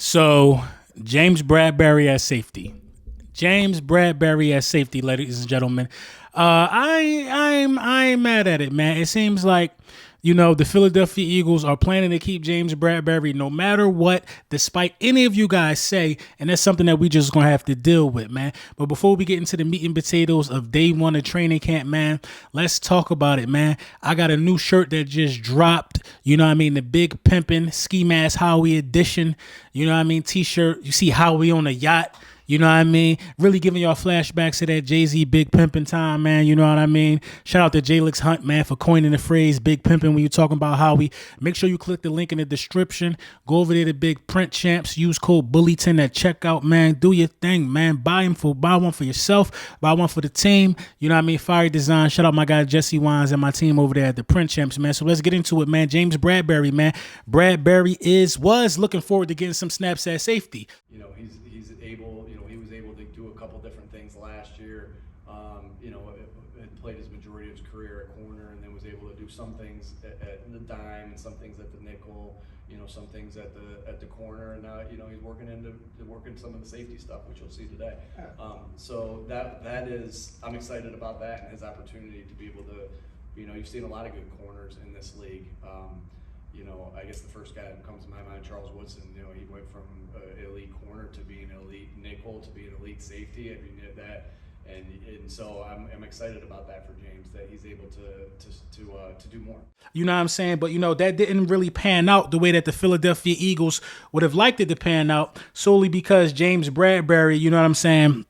So James Bradberry at safety. James Bradberry at safety, ladies and gentlemen. I ain't mad at it, man. It seems like the Philadelphia Eagles are planning to keep James Bradberry no matter what, despite any of you guys say, and that's something that we just gonna have to deal with, man. But before we get into the meat and potatoes of day one of training camp, man, let's talk about it, man. I got a new shirt that just dropped. You know what I mean? The Big Pimpin' Ski Mask Howie edition. You know what I mean? T-shirt. You see Howie on a yacht. You know what I mean? Really giving y'all flashbacks to that Jay-Z Big Pimpin' time, man. You know what I mean? Shout out to Jalix Hunt, man, for coining the phrase Big Pimpin' when you're talking about Howie. Make sure you click the link in the description. Go over there to Big Print Champs. Use code Bullyton at checkout, man. Do your thing, man. Buy one for yourself. Buy one for the team. You know what I mean? Fire design. Shout out my guy Jesse Wines and my team over there at the Print Champs, man. So let's get into it, man. James Bradberry, man. Bradberry was looking forward to getting some snaps at safety. He's able. He was able to do a couple different things last year. Had played his majority of his career at corner, and then was able to do some things at the dime, and some things at the nickel. Some things at the corner, and now he's working some of the safety stuff, which you'll see today. So that is, I'm excited about that and his opportunity to be able to. You've seen a lot of good corners in this league. I guess the first guy that comes to my mind, Charles Woodson. He went from elite corner to being an elite nickel to being an elite safety. I mean that, and so I'm excited about that for James, that he's able to do more. You know what I'm saying? But that didn't really pan out the way that the Philadelphia Eagles would have liked it to pan out, solely because James Bradberry, you know what I'm saying,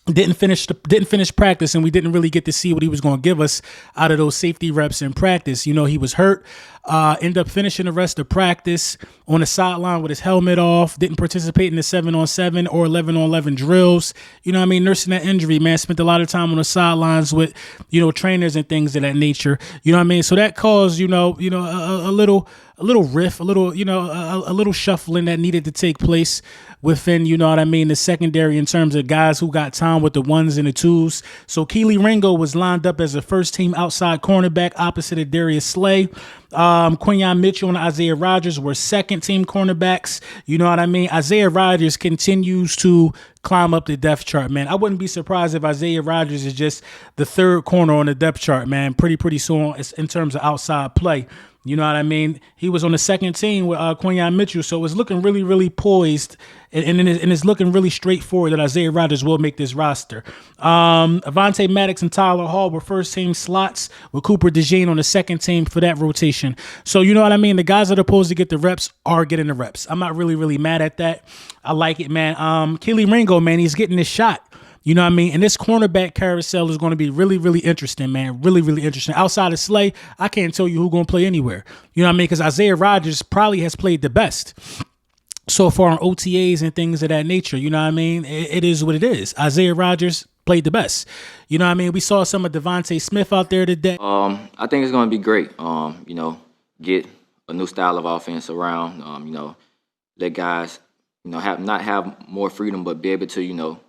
didn't finish practice, and we didn't really get to see what he was going to give us out of those safety reps in practice. He was hurt, ended up finishing the rest of practice on the sideline with his helmet off, didn't participate in the 7-on-7 or 11-on-11 drills. Nursing that injury, man. Spent a lot of time on the sidelines with, trainers and things of that nature. So that caused, a little riff, a little shuffling that needed to take place within, the secondary in terms of guys who got time with the ones and the twos. So Keely Ringo was lined up as a first-team outside cornerback opposite of Darius Slay. Quinyon Mitchell and Isaiah Rodgers were second-team cornerbacks. Isaiah Rodgers continues to climb up the depth chart, man. I wouldn't be surprised if Isaiah Rodgers is just the third corner on the depth chart, man. Pretty soon in terms of outside play. You know what I mean? He was on the second team with Quinyon Mitchell, so it's looking really, really poised, and it's looking really straightforward that Isaiah Rodgers will make this roster. Avonte Maddox and Tyler Hall were first-team slots with Cooper DeJean on the second team for that rotation. So you know what I mean? The guys that are supposed to get the reps are getting the reps. I'm not really, really mad at that. I like it, man. Keely Ringo, man, he's getting his shot. You know what I mean? And this cornerback carousel is going to be really, really interesting, man. Really, really interesting. Outside of Slay, I can't tell you who's going to play anywhere. You know what I mean? Because Isaiah Rodgers probably has played the best so far on OTAs and things of that nature. You know what I mean? It is what it is. Isaiah Rodgers played the best. You know what I mean? We saw some of Devontae Smith out there today. I think it's going to be great. Get a new style of offense around. Let guys, not have more freedom, but be able to,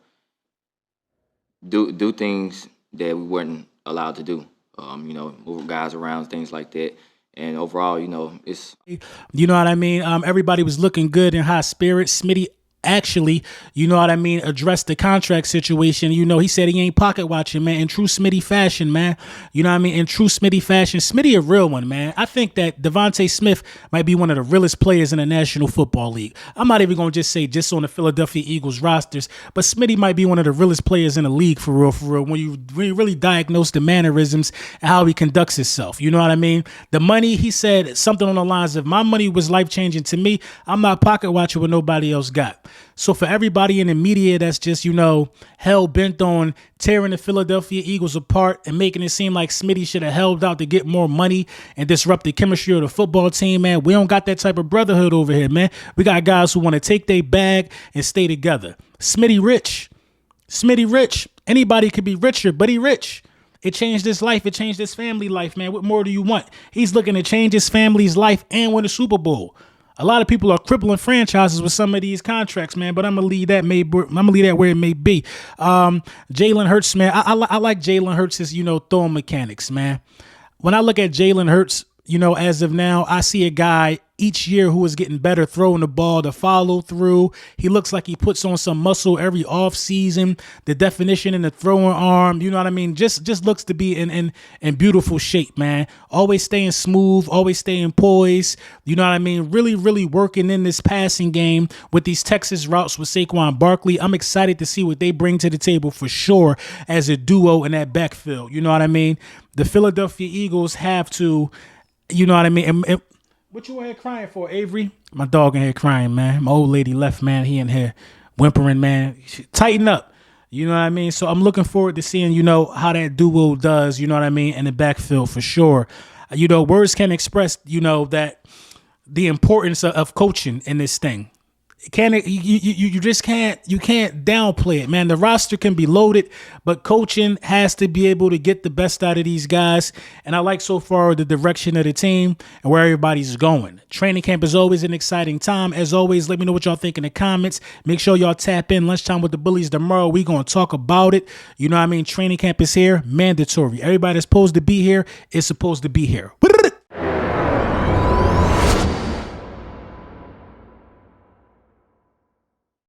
do things that we weren't allowed to do. Move guys around, things like that. And overall, it's... You know what I mean? Everybody was looking good in high spirits. Smitty actually, addressed the contract situation. He said he ain't pocket watching, man, in true Smitty fashion, man. You know what I mean? In true Smitty fashion. Smitty a real one, man. I think that Devontae Smith might be one of the realest players in the National Football League. I'm not even going to just say just on the Philadelphia Eagles rosters, but Smitty might be one of the realest players in the league for real, when you really diagnose the mannerisms and how he conducts himself. You know what I mean? The money, he said something on the lines of, my money was life-changing to me. I'm not pocket watching what nobody else got. So for everybody in the media that's just, hell-bent on tearing the Philadelphia Eagles apart and making it seem like Smitty should have held out to get more money and disrupt the chemistry of the football team, man, we don't got that type of brotherhood over here, man. We got guys who want to take their bag and stay together. Smitty rich. Anybody could be richer, but he rich. It changed his life. It changed his family life, man. What more do you want? He's looking to change his family's life and win a Super Bowl. A lot of people are crippling franchises with some of these contracts, man, but I'm gonna leave that where it may be. Jalen Hurts, man, I like Jalen Hurts' throwing mechanics, man. When I look at Jalen Hurts, as of now, I see a guy each year who is getting better throwing the ball, the follow through. He looks like he puts on some muscle every off season. The definition in the throwing arm, you know what I mean? Just looks to be in beautiful shape, man. Always staying smooth, always staying poised. You know what I mean? Really, really working in this passing game with these Texas routes with Saquon Barkley. I'm excited to see what they bring to the table for sure as a duo in that backfield. You know what I mean? The Philadelphia Eagles have to, you know what I mean? And what you in here crying for, Avery? My dog in here crying, man. My old lady left, man. He in here whimpering, man. Tighten up. You know what I mean? So I'm looking forward to seeing, how that duo does, you know what I mean, in the backfield for sure. Words can't express, that the importance of coaching in this thing. You just can't downplay it, man. The roster can be loaded, but coaching has to be able to get the best out of these guys. And I like so far the direction of the team and where everybody's going. Training camp is always an exciting time. As always, let me know what y'all think in the comments. Make sure y'all tap in Lunchtime with the Bullies tomorrow. We're going to talk about it. You know what I mean? Training camp is here, mandatory. Everybody that's supposed to be here is supposed to be here.